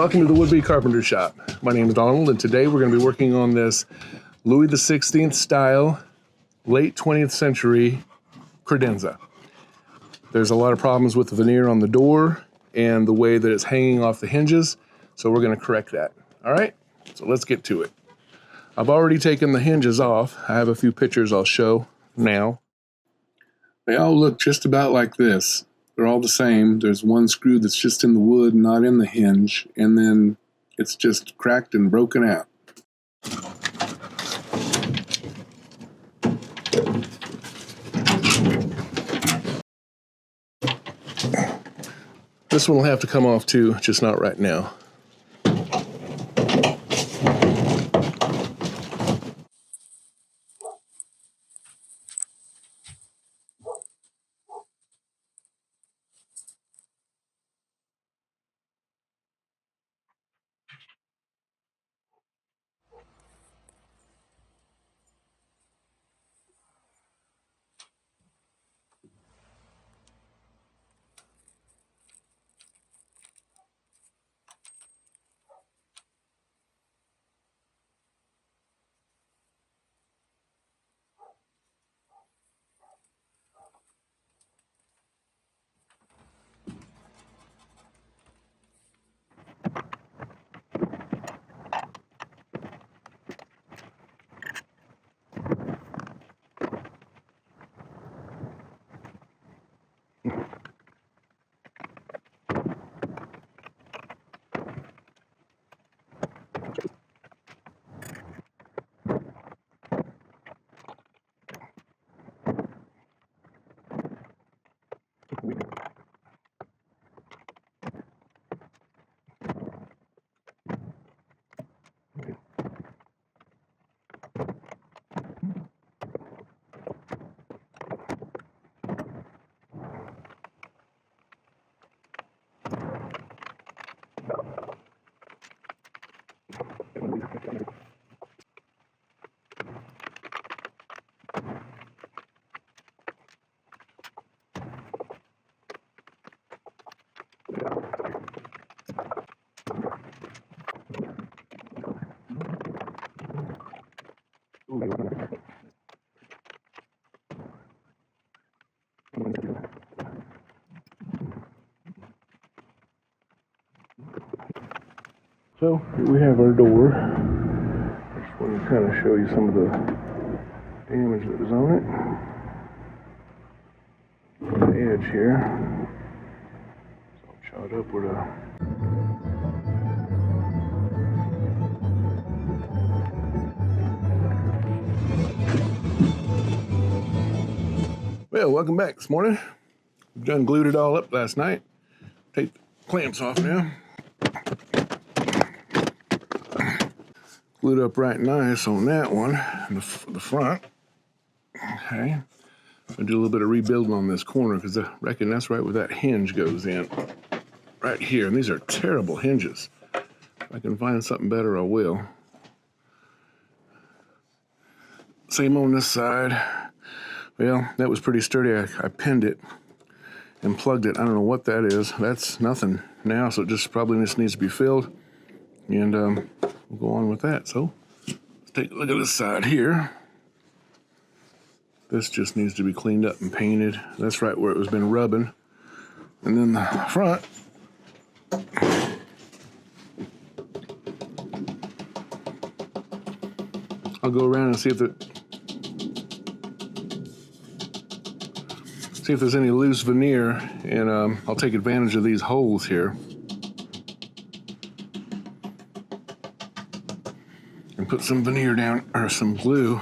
Welcome to the Would-Be Carpenter Shop. My name is Donald, and today we're going to be working on this Louis XVI style, late 20th century credenza. There's a lot of problems with the veneer on the door and the way that it's hanging off the hinges, so we're going to correct that. All right, so let's get to it. I've already taken the hinges off. I have a few pictures I'll show now. They all look just about like this. They're all the same. There's one screw that's just in the wood, not in the hinge, and then it's just cracked and broken out. This one will have to come off too, just not right now. So here we have our door. I just want to kind of show you some of the damage that was on it. On the edge here. So I'll shot upward. Well, welcome back this morning. We've done glued it all up last night. Take the clamps off now. Glued up right nice on that one, the front. Okay. I'm gonna do a little bit of rebuilding on this corner because I reckon that's right where that hinge goes in. Right here, and these are terrible hinges. If I can find something better, I will. Same on this side. Well, that was pretty sturdy. I pinned it and plugged it. I don't know what that is. That's nothing now, so it just probably just needs to be filled. And we'll go on with that. So let's take a look at this side here. This just needs to be cleaned up and painted. That's right where it was been rubbing. And then the front. I'll go around and see if there's any loose veneer, and I'll take advantage of these holes here and put some veneer down, or some glue,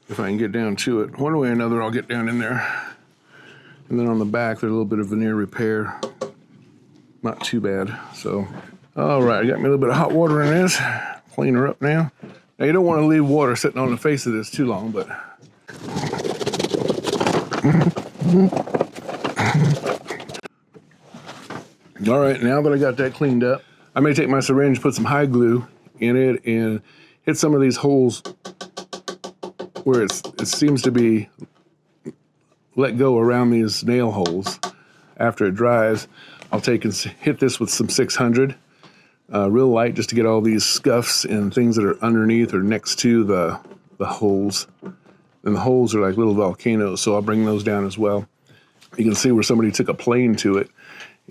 if I can get down to it. One way or another, I'll get down in there. And then on the back, there's a little bit of veneer repair. Not too bad. So, all right, I got me a little bit of hot water in this. Clean her up now. Now, you don't want to leave water sitting on the face of this too long, but all right, now that I got that cleaned up, I may take my syringe, put some high glue in it, and hit some of these holes where it seems to be let go around these nail holes. After it dries, I'll take and hit this with some 600, real light, just to get all these scuffs and things that are underneath or next to the holes. And the holes are like little volcanoes, so I'll bring those down as well. You can see where somebody took a plane to it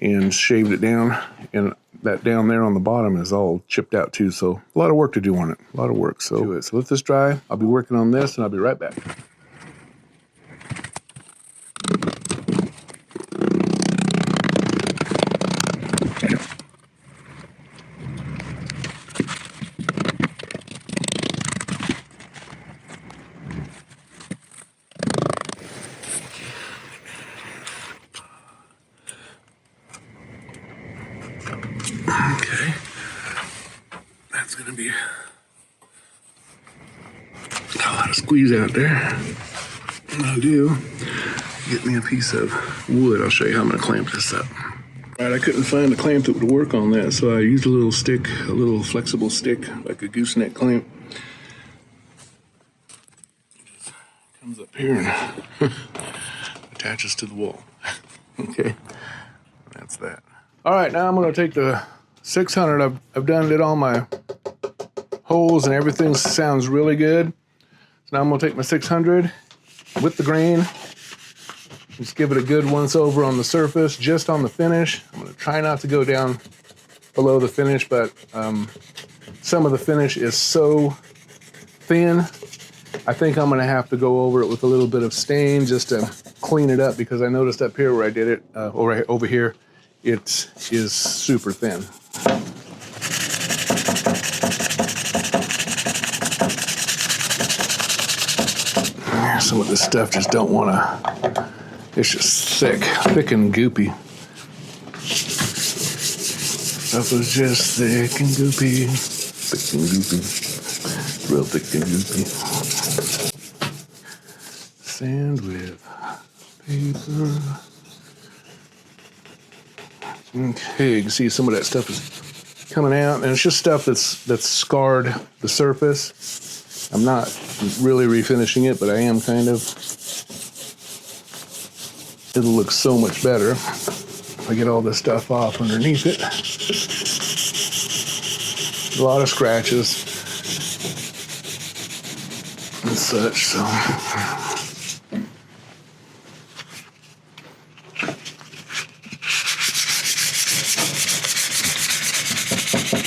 and shaved it down, and that down there on the bottom is all chipped out too, so a lot of work to do on it, a lot of work. So let this dry. I'll be working on this, and I'll be right back. Okay, that's gonna be a lot of squeeze out there. What I'll do, get me a piece of wood. I'll show you how I'm gonna clamp this up. All right, I couldn't find a clamp that would work on that, so I used a little stick, a little flexible stick, like a gooseneck clamp. It just comes up here and attaches to the wall. Okay, that's that. All right, now I'm gonna take the 600. I've did all my holes and everything sounds really good. So now I'm gonna take my 600 with the grain, just give it a good once over on the surface, just on the finish. I'm gonna try not to go down below the finish, but some of the finish is so thin, I think I'm gonna have to go over it with a little bit of stain just to clean it up, because I noticed up here where I did it, or over here, it is super thin. Some of this stuff just don't want to, it's just thick and goopy. Stuff is just thick and goopy, real thick and goopy. Sand with paper. Okay, you can see some of that stuff is coming out, and it's just stuff that's scarred the surface. I'm not really refinishing it, but I am kind of. It'll look so much better if I get all this stuff off underneath it. A lot of scratches and such, so.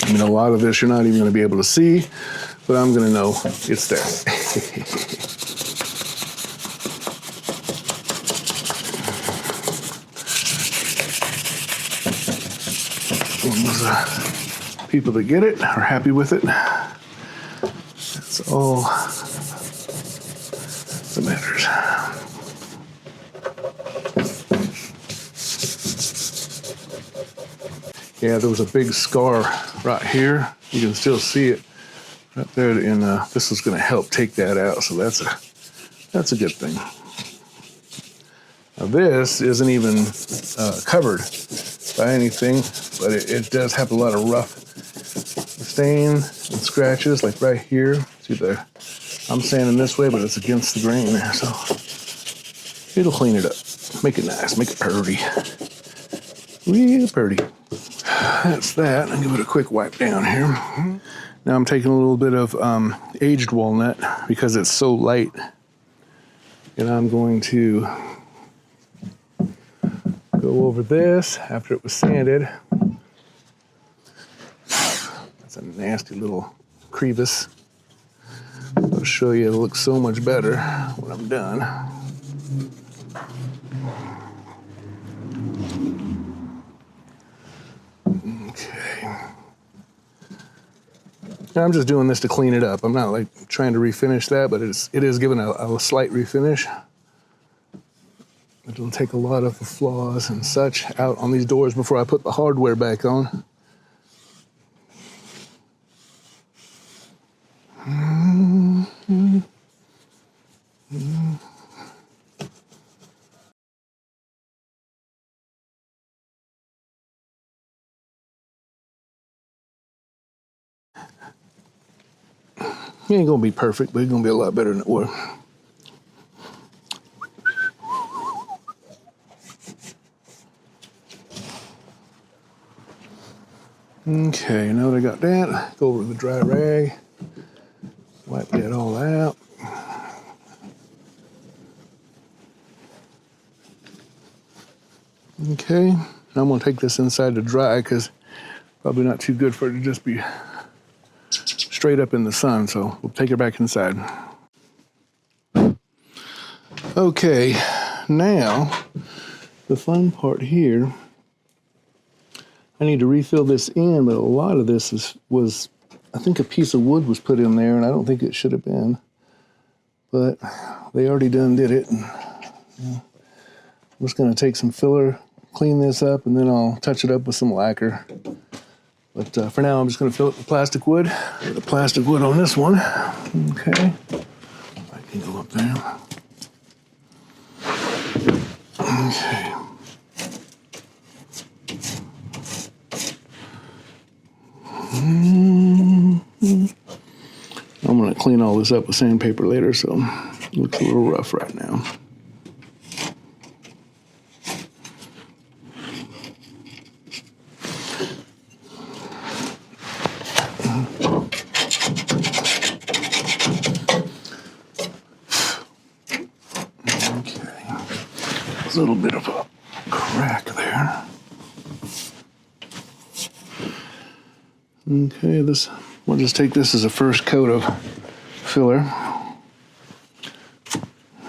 I mean, a lot of this you're not even going to be able to see, but I'm going to know it's there. People that get it are happy with it. That's all that matters. Yeah, there was a big scar right here. You can still see it right there, and this is going to help take that out. So that's a good thing. Now this isn't even covered by anything, but it does have a lot of rough stains and scratches, like right here. See there? I'm sanding this way, but it's against the grain there, so it'll clean it up, make it nice, make it pretty, real pretty. That's that. I'll give it a quick wipe down here. Now I'm taking a little bit of aged walnut because it's so light, and I'm going to go over this after it was sanded. That's a nasty little crevice. I'll show you, it'll look so much better when I'm done. Okay. Now I'm just doing this to clean it up. I'm not like trying to refinish that, but it is giving a slight refinish. It'll take a lot of the flaws and such out on these doors before I put the hardware back on. It ain't gonna be perfect, but it's gonna be a lot better than it was. Okay, now that I got that, go over to the dry rag, wipe that all out. Okay, now I'm gonna take this inside to dry because probably not too good for it to just be straight up in the sun, so we'll take it back inside. Okay, now the fun part here, I need to refill this in, but a lot of this was, I think a piece of wood was put in there, and I don't think it should have been, but they already done did it. And, I'm just gonna take some filler, clean this up, and then I'll touch it up with some lacquer. But for now, I'm just gonna fill it with plastic wood. The plastic wood on this one. Okay, I can go up there. Okay. I'm going to clean all this up with sandpaper later, so it looks a little rough right now. Okay. There's a little bit of a crack there. Okay, we'll just take this as a first coat of filler.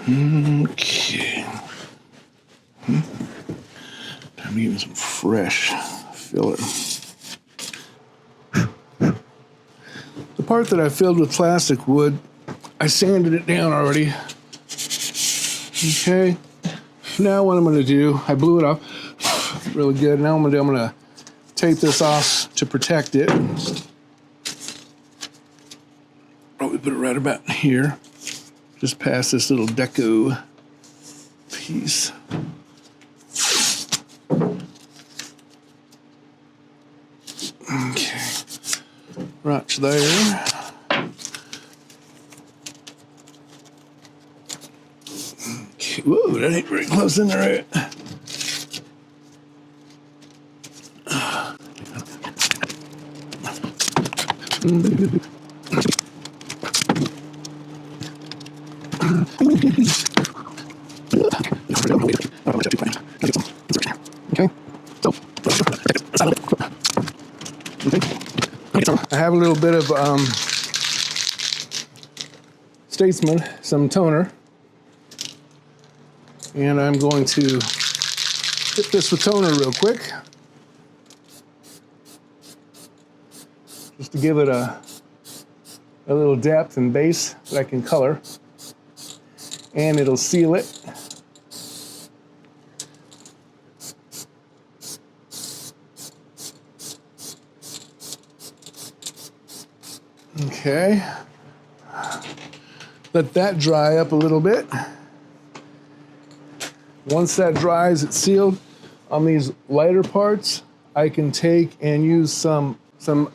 Okay. Time to give some fresh filler. The part that I filled with plastic wood, I sanded it down already. Okay. Now what I'm going to do, I blew it off really good. Now I'm going to tape this off to protect it. Probably put it right about here, just past this little deco piece. Okay, right there. Okay. Whoa, that ain't very close in there. Okay, so I have a little bit of Statesman, some toner, and I'm going to dip this with toner real quick, just to give it a little depth and base that I can color, and it'll seal it. Okay, let that dry up a little bit. Once that dries, it's sealed. On these lighter parts, I can take and use some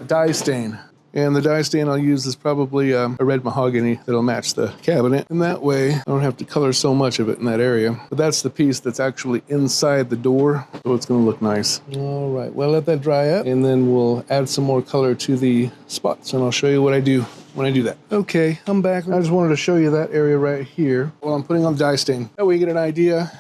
dye stain. And the dye stain I'll use is probably a red mahogany that'll match the cabinet. And that way, I don't have to color so much of it in that area. But that's the piece that's actually inside the door, so it's gonna look nice. All right, well, let that dry up, and then we'll add some more color to the spots, and I'll show you what I do when I do that. Okay, I'm back. I just wanted to show you that area right here while I'm putting on the dye stain. That way you get an idea.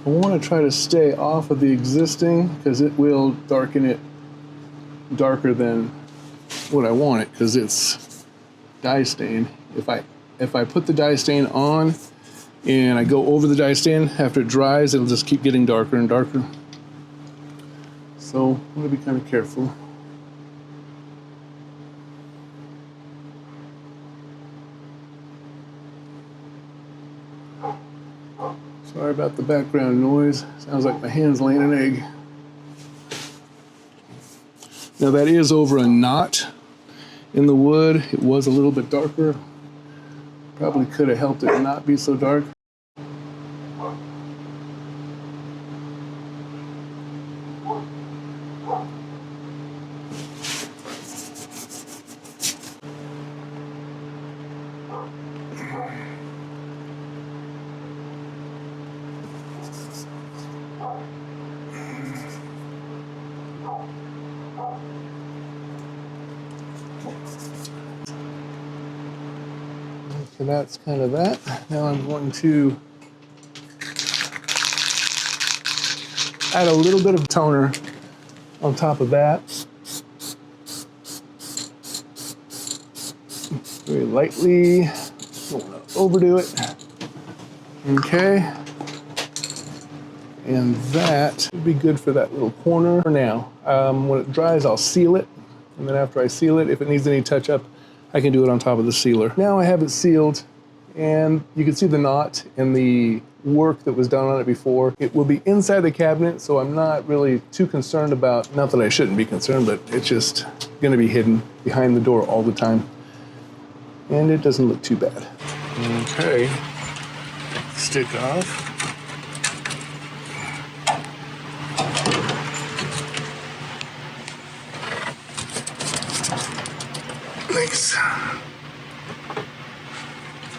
I want to try to stay off of the existing because it will darken it darker than what I want it, because it's dye stain. If I put the dye stain on and I go over the dye stain after it dries, it'll just keep getting darker and darker. So I'm going to be kind of careful. Sorry about the background noise. Sounds like my hand's laying an egg. Now that is over a knot in the wood. It was a little bit darker, Probably could have helped it not be so dark. So that's kind of that. Now I'm going to add a little bit of toner on top of that. Very lightly. Don't want to overdo it. Okay. And that would be good for that little corner for now. When it dries, I'll seal it. And then after I seal it, if it needs any touch up, I can do it on top of the sealer. Now I have it sealed, and you can see the knot and the work that was done on it before. It will be inside the cabinet, so I'm not really too concerned about, not that I shouldn't be concerned, but it's just gonna be hidden behind the door all the time. And it doesn't look too bad. Okay, stick off. Thanks.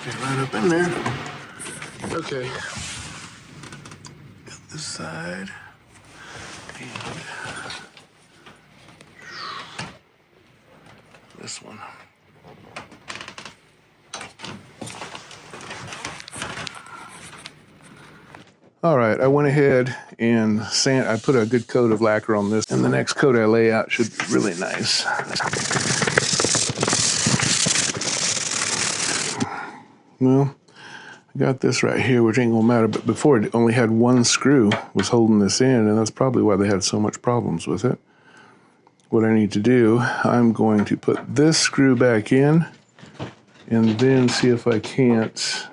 Get right up in there. Okay. Got this side. And this one. All right, I went ahead and I put a good coat of lacquer on this, and the next coat I lay out should be really nice. Well, I got this right here, which ain't gonna matter, but before it only had one screw was holding this in, and that's probably why they had so much problems with it. What I need to do, I'm going to put this screw back in, and then see if I can't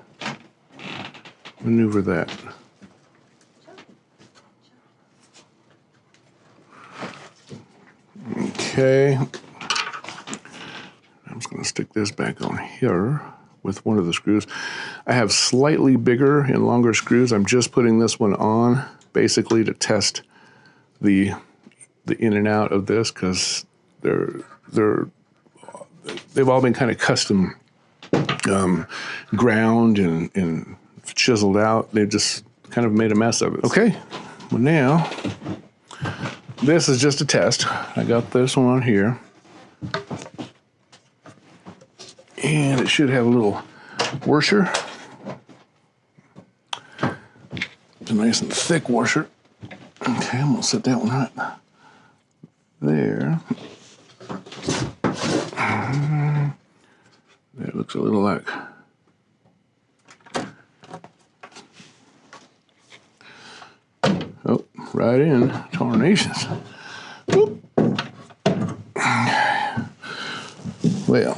maneuver that. Okay. I'm just gonna stick this back on here with one of the screws. I have slightly bigger and longer screws. I'm just putting this one on basically to test the in and out of this, because they've all been kind of custom ground and chiseled out. They've just kind of made a mess of it. Okay, well now this is just a test. I got this one on here. And it should have a little washer. It's a nice and thick washer. Okay, I'm gonna set that one right there. That looks a little like right in. Tarnations. Whoop. Well,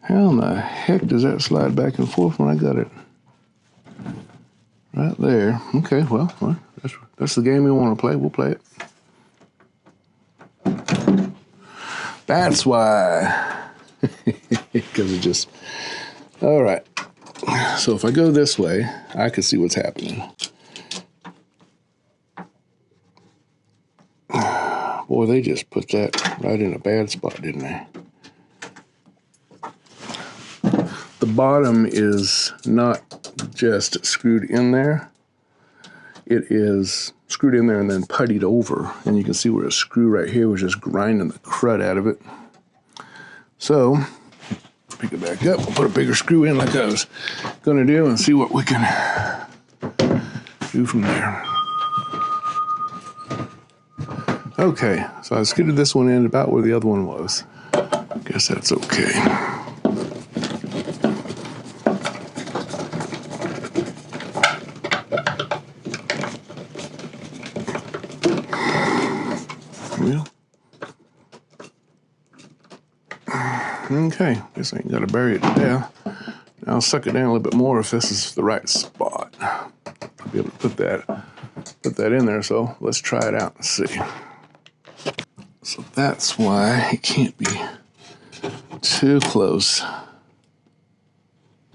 how in the heck does that slide back and forth when I got it right there? Okay, well that's the game we want to play. We'll play it. That's why. Because it just... All right. So if I go this way, I can see what's happening. Boy, they just put that right in a bad spot, didn't they? The bottom is not just screwed in there. It is screwed in there and then puttied over. And you can see where a screw right here was just grinding the crud out of it. So, pick it back up. We'll put a bigger screw in like I was going to do and see what we can do from there. Okay, so I skidded this one in about where the other one was. Guess that's okay. Well, okay, guess I ain't got to bury it to death. Now I'll suck it down a little bit more if this is the right spot. I'll be able to put that in there, so let's try it out and see. So that's why it can't be Too close. All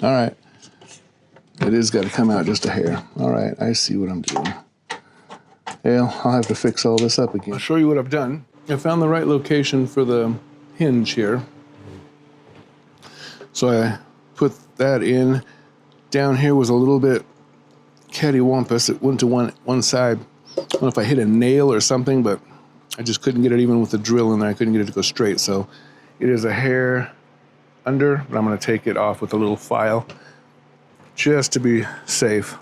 right. It is got to come out just a hair. All right, I see what I'm doing. Well, I'll have to fix all this up again. I'll show you what I've done. I found the right location for the hinge here. So I put that in. Down here was a little bit cattywampus. It went to one side. I don't know if I hit a nail or something, but I just couldn't get it even with the drill in there. I couldn't get it to go straight. So it is a hair under, but I'm going to take it off with a little file just to be safe.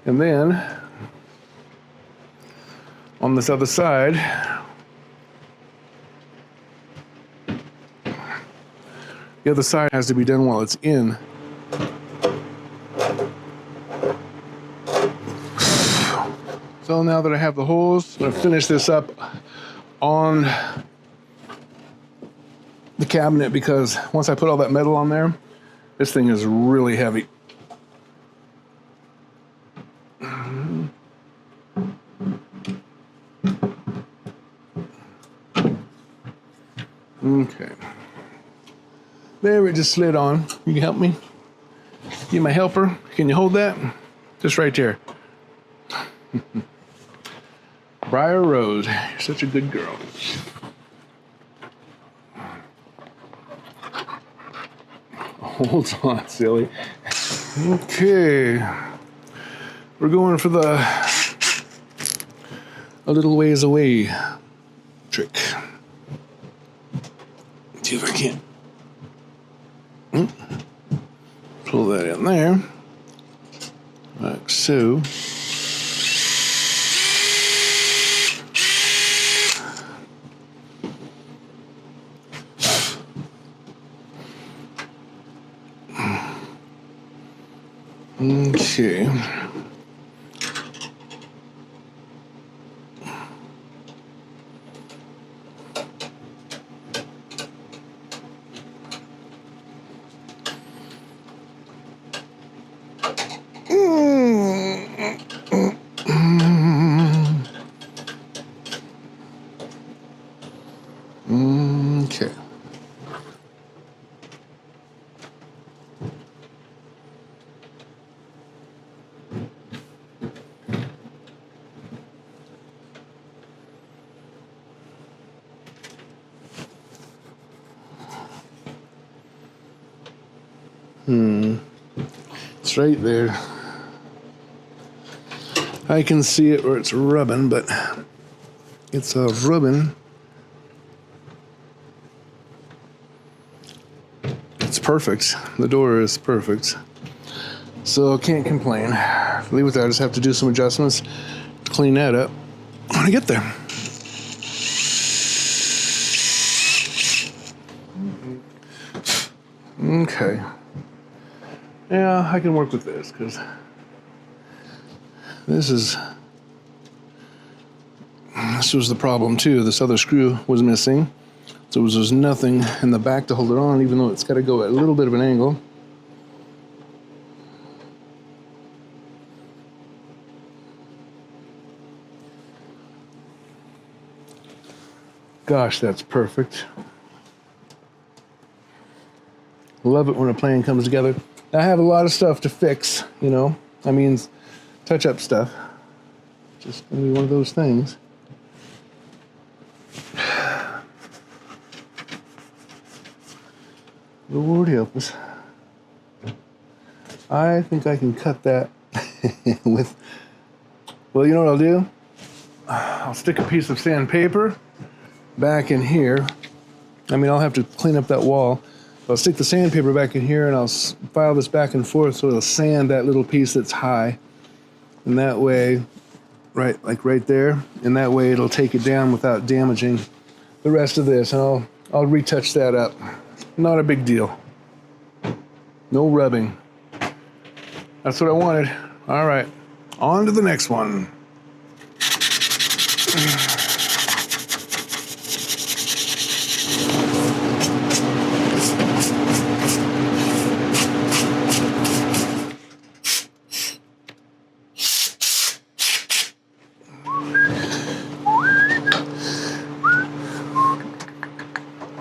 And then on this other side, the other side has to be done while it's in. So now that I have the holes, I'm going to finish this up on the cabinet, because once I put all that metal on there, this thing is really heavy. Okay. There, it just slid on. You can help me? You my helper? Can you hold that? Just right there. Briar Rose, you're such a good girl. Hold on, silly. Okay. We're going for the a little ways away trick. See if I can. Pull that in there. Like so. Okay. Okay. It's right there. I can see it where it's rubbing, but it's a rubbing. It's perfect. The door is perfect. So can't complain. Leave it there. I just have to do some adjustments, clean that up when I get there. Okay. Yeah, I can work with this, because this was the problem too. This other screw was missing. So there's nothing in the back to hold it on, even though it's got to go at a little bit of an angle. Gosh, that's perfect. Love it when a plan comes together. I have a lot of stuff to fix, you know. I mean, touch-up stuff. Just gonna be one of those things. Lord help us. I think I can cut that with, well, you know what I'll do? I'll stick a piece of sandpaper back in here. I mean, I'll have to clean up that wall. I'll stick the sandpaper back in here, and I'll file this back and forth so it'll sand that little piece that's high. And that way, right, like right there, and that way it'll take it down without damaging the rest of this. And I'll retouch that up. Not a big deal. No rubbing. That's what I wanted. All right, on to the next one.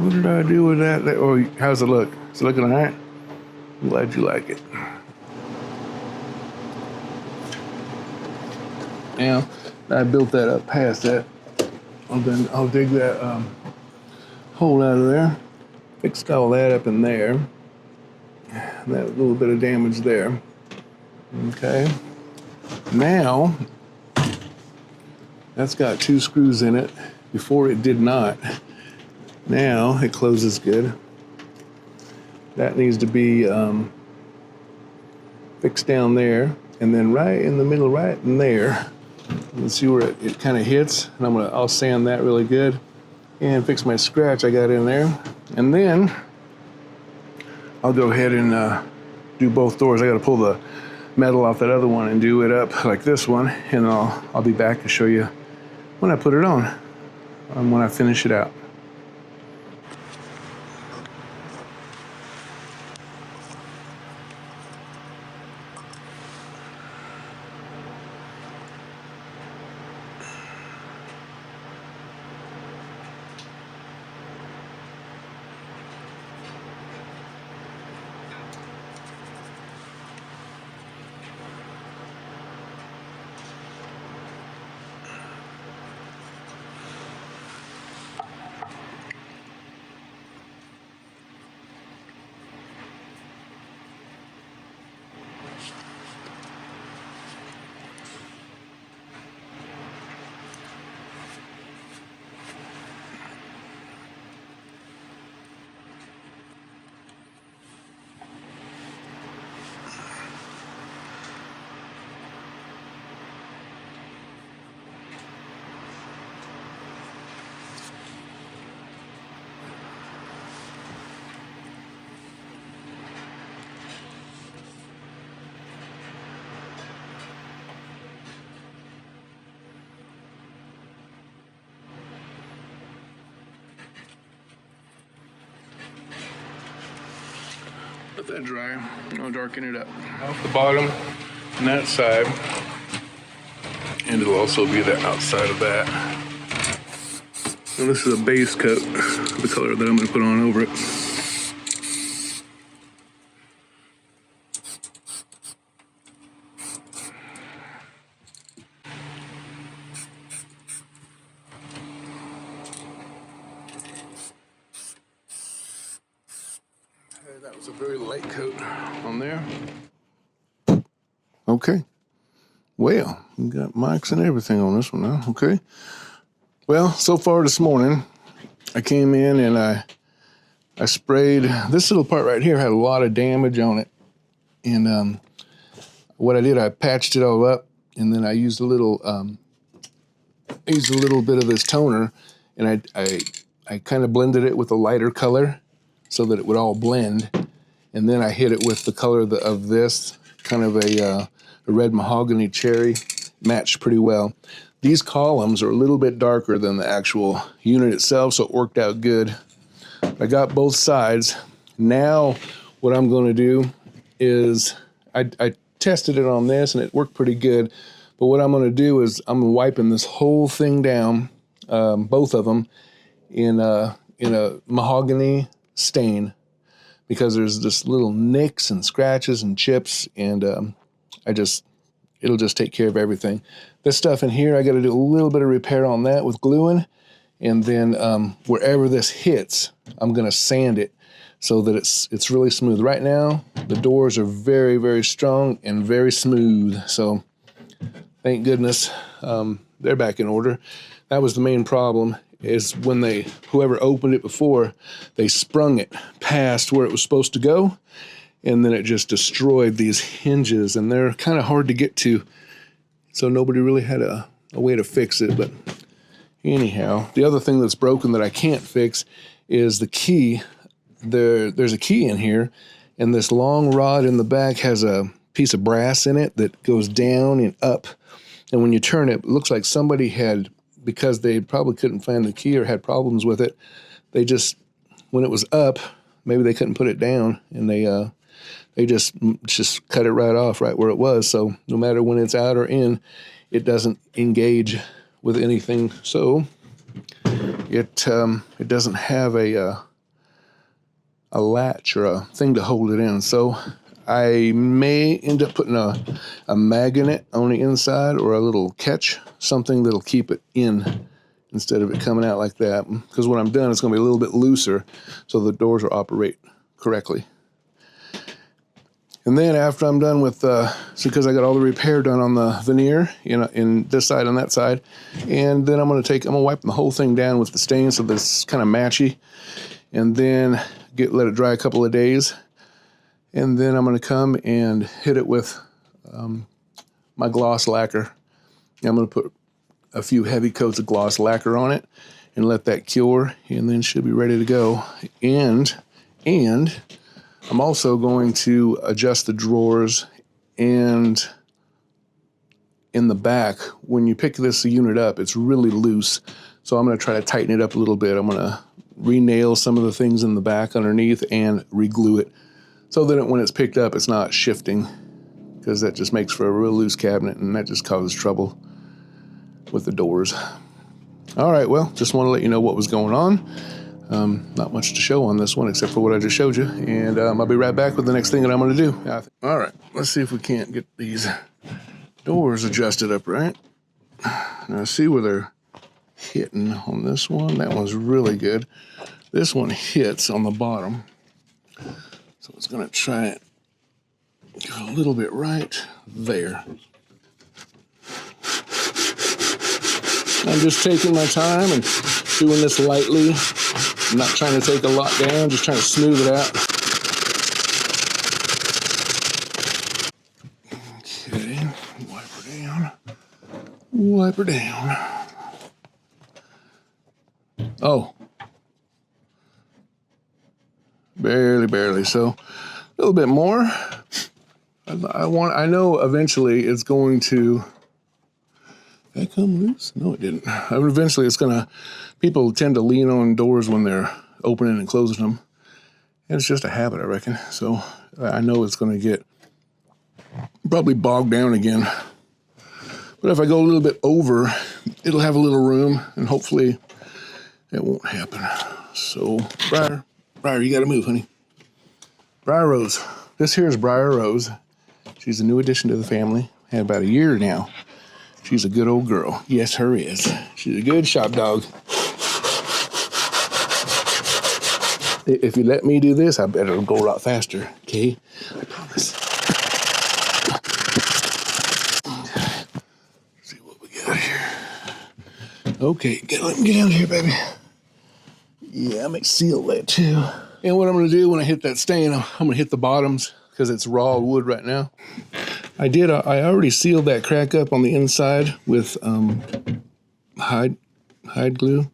what did I do with that? Oh, how's it look? Is it looking all right? I'm glad you like it. Now, I built that up past that. I'll dig that hole out of there. Fixed all that up in there. That little bit of damage there. Okay. Now, that's got 2 screws in it. Before it did not. Now it closes good. That needs to be fixed down there, and then right in the middle, right in there. Let's see where it kind of hits, and I'll sand that really good and fix my scratch I got in there, and then I'll go ahead and do both doors. I got to pull the metal off that other one and do it up like this one, and I'll be back to show you when I put it on, when I finish it out. Let that dry. I'll darken it up. Off the bottom on that side, and it'll also be the outside of that. And this is a base coat, the color that I'm going to put on over it. That was a very light coat on there. Okay. Well, we got mics and everything on this one now. Okay. Well, so far this morning, I came in and I sprayed. This little part right here had a lot of damage on it. And what I did, I patched it all up, and then I used a little bit of this toner, and I kind of blended it with a lighter color so that it would all blend. And then I hit it with the color of this, kind of a red mahogany cherry, matched pretty well. These columns are a little bit darker than the actual unit itself, so it worked out good. I got both sides. Now what I'm going to do is, I tested it on this and it worked pretty good, but what I'm going to do is I'm wiping this whole thing down, both of them, in a mahogany stain, because there's just little nicks and scratches and chips, and it'll just take care of everything. This stuff in here, I got to do a little bit of repair on that with gluing, and then wherever this hits, I'm going to sand it so that it's really smooth. Right now, the doors are very, very strong and very smooth, so thank goodness they're back in order. That was the main problem, is when whoever opened it before, they sprung it past where it was supposed to go, and then it just destroyed these hinges, and they're kind of hard to get to, so nobody really had a way to fix it. But anyhow, the other thing that's broken that I can't fix is the key. There's a key in here, and this long rod in the back has a piece of brass in it that goes down and up, and when you turn it, it looks like somebody had, because they probably couldn't find the key or had problems with it, they just, when it was up, maybe they couldn't put it down, and they just cut it right off right where it was. So no matter when it's out or in, it doesn't engage with anything. So it doesn't have a a latch or a thing to hold it in. So I may end up putting a magnet on the inside or a little catch, something that'll keep it in instead of it coming out like that. Because when I'm done, it's going to be a little bit looser so the doors will operate correctly. And then after I'm done with, because I got all the repair done on the veneer, in this side and that side, and then I'm going to wipe the whole thing down with the stain so that it's kind of matchy, and then let it dry a couple of days, and then I'm going to come and hit it with my gloss lacquer. I'm going to put a few heavy coats of gloss lacquer on it and let that cure, and then should be ready to go. And I'm also going to adjust the drawers, and in the back, when you pick this unit up, it's really loose. So I'm going to try to tighten it up a little bit. I'm going to re-nail some of the things in the back underneath and re-glue it so that when it's picked up, it's not shifting, because that just makes for a real loose cabinet, and that just causes trouble with the doors. All right, well, just want to let you know what was going on. Not much to show on this one except for what I just showed you, and I'll be right back with the next thing that I'm going to do. All right, let's see if we can't get these doors adjusted up right. Now see where they're hitting on this one. That one's really good. This one hits on the bottom, so it's going to try it a little bit right there. I'm just taking my time and doing this lightly. I'm not trying to take a lot down, just trying to smooth it out. Okay, wipe her down. Wipe her down. Oh. Barely. So, a little bit more. I know eventually it's going to... Did that come loose? No, it didn't. Eventually it's going to... People tend to lean on doors when they're opening and closing them. And it's just a habit, I reckon. So I know it's going to get probably bogged down again. But if I go a little bit over, it'll have a little room, and hopefully it won't happen. So, Briar, you got to move, honey. Briar Rose. This here is Briar Rose. She's a new addition to the family. Had about a year now. She's a good old girl. Yes, her is. She's a good shop dog. If you let me do this, I bet it'll go a lot faster. Okay? I promise. Let's see what we got here. Okay, let me get out of here, baby. Yeah, I'm gonna seal that too. And what I'm gonna do when I hit that stain, I'm gonna hit the bottoms because it's raw wood right now. I already sealed that crack up on the inside with hide glue.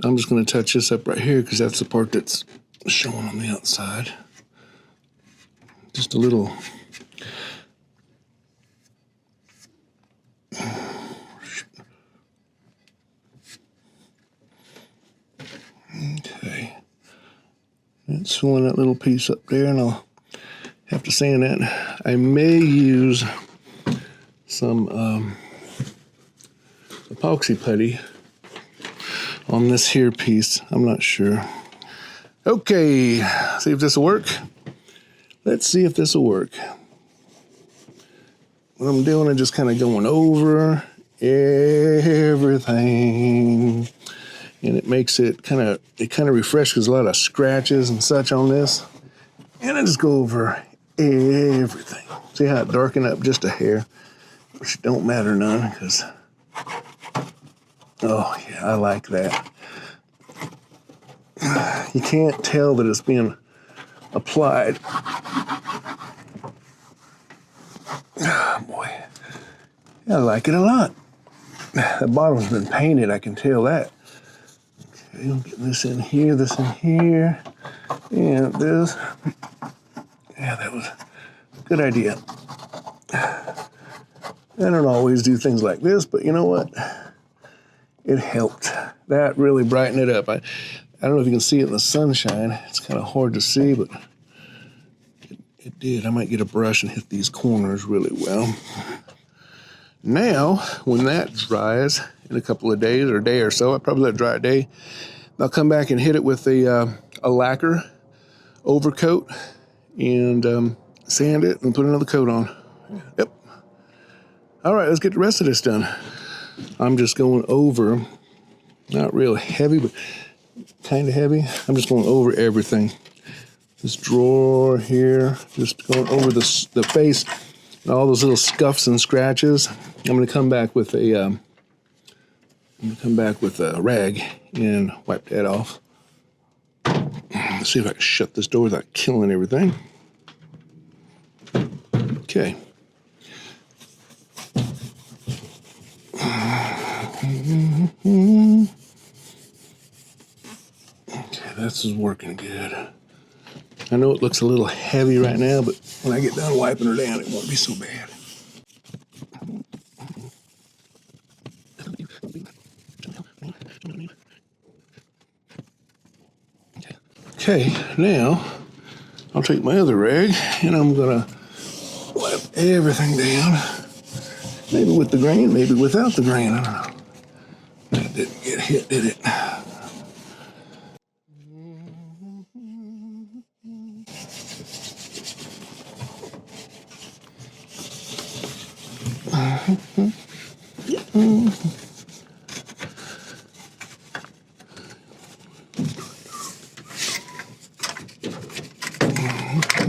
I'm just going to touch this up right here because that's the part that's showing on the outside. Just a little. Okay. That's filling that little piece up there, and I'll have to sand that. I may use some epoxy putty on this here piece. I'm not sure. Okay, see if this will work. Let's see if this will work. What I'm doing is just kind of going over everything, and it makes it kind of refreshes a lot of scratches and such on this. And I just go over everything. See how it darkened up just a hair, which don't matter none, because oh yeah, I like that. You can't tell that it's being applied. Oh boy, I like it a lot. The bottom's been painted, I can tell that. Okay, I'm getting this in here, and this. Yeah, that was a good idea. I don't always do things like this, but you know what? It helped. That really brightened it up. I don't know if you can see it in the sunshine. It's kind of hard to see, but it did. I might get a brush and hit these corners really well. Now, when that dries in a couple of days or a day or so, I probably let it dry a day, I'll come back and hit it with a lacquer overcoat and sand it and put another coat on. Yep. All right, let's get the rest of this done. I'm just going over, not real heavy, but kind of heavy. I'm just going over everything. This drawer here, just going over the face and all those little scuffs and scratches. I'm going to come back with a rag and wipe that off. Let's see if I can shut this door without killing everything. Okay. Okay, this is working good. I know it looks a little heavy right now, but when I get done wiping her down, it won't be so bad. Okay, now I'll take my other rag and I'm gonna wipe everything down. Maybe with the grain, maybe without the grain, I don't know. That didn't get hit, did it?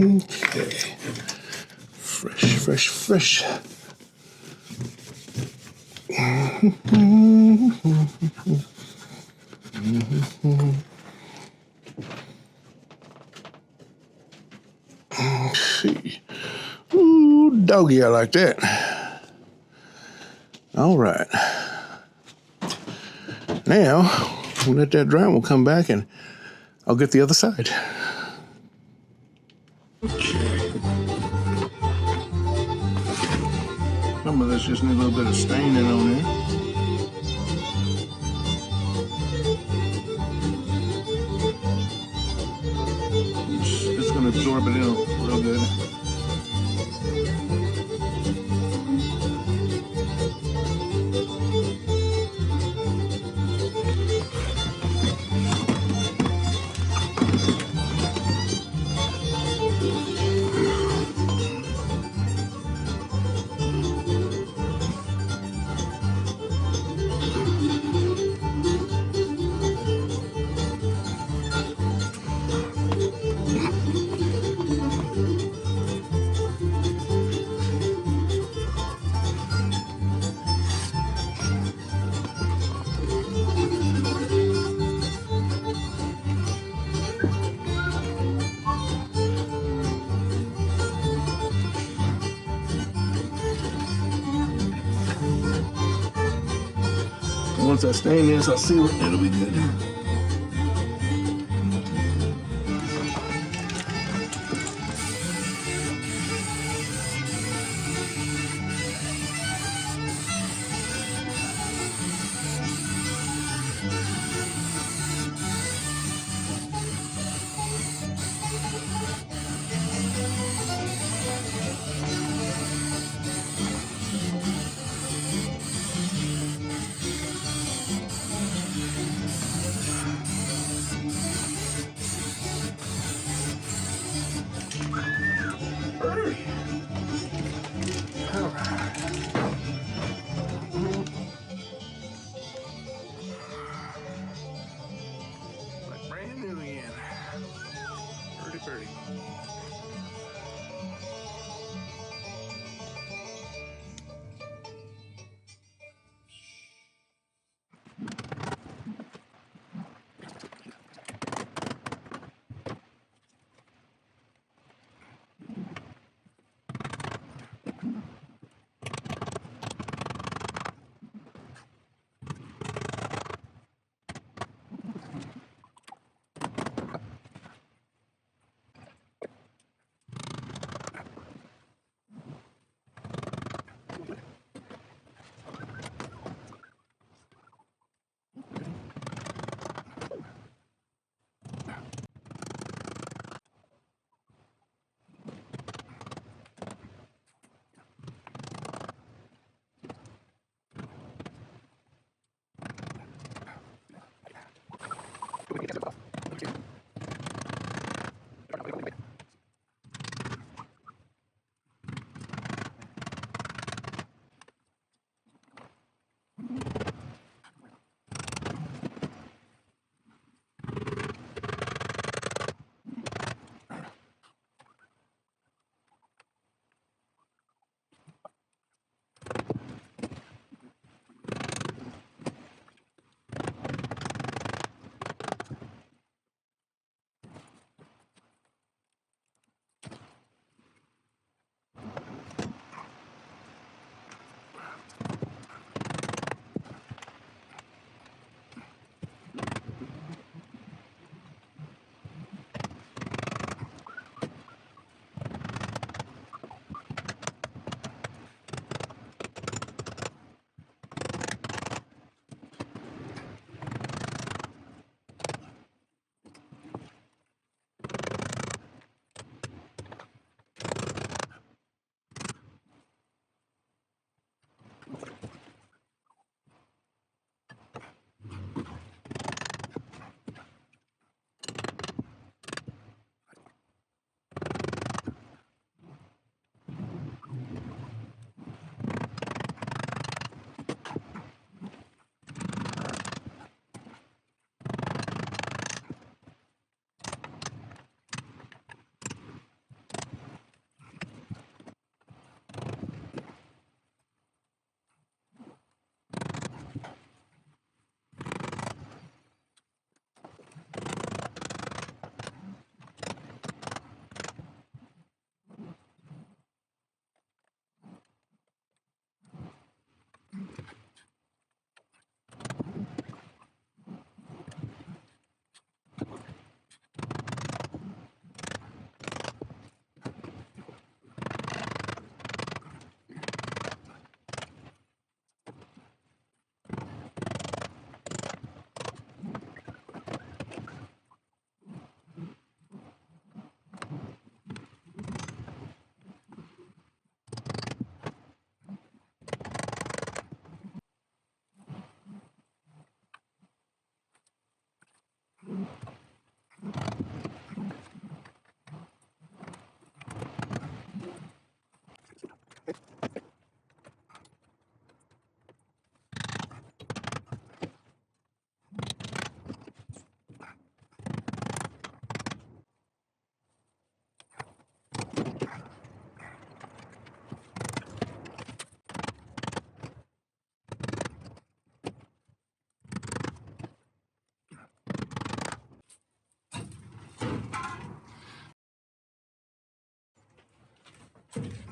Okay. Fresh. Let's see. Ooh, doggy, I like that. All right. Now, we'll let that dry and we'll come back and I'll get the other side. Okay. Some of this just need a little bit of staining on it. It's going to absorb it in real good. Once I stain this, I'll seal it. It'll be good.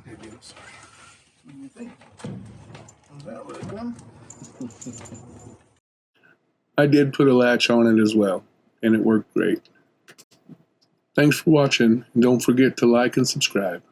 Maybe, I'm sorry. What do you think? How's that working? I did put a latch on it as well, and it worked great. Thanks for watching, and don't forget to like and subscribe.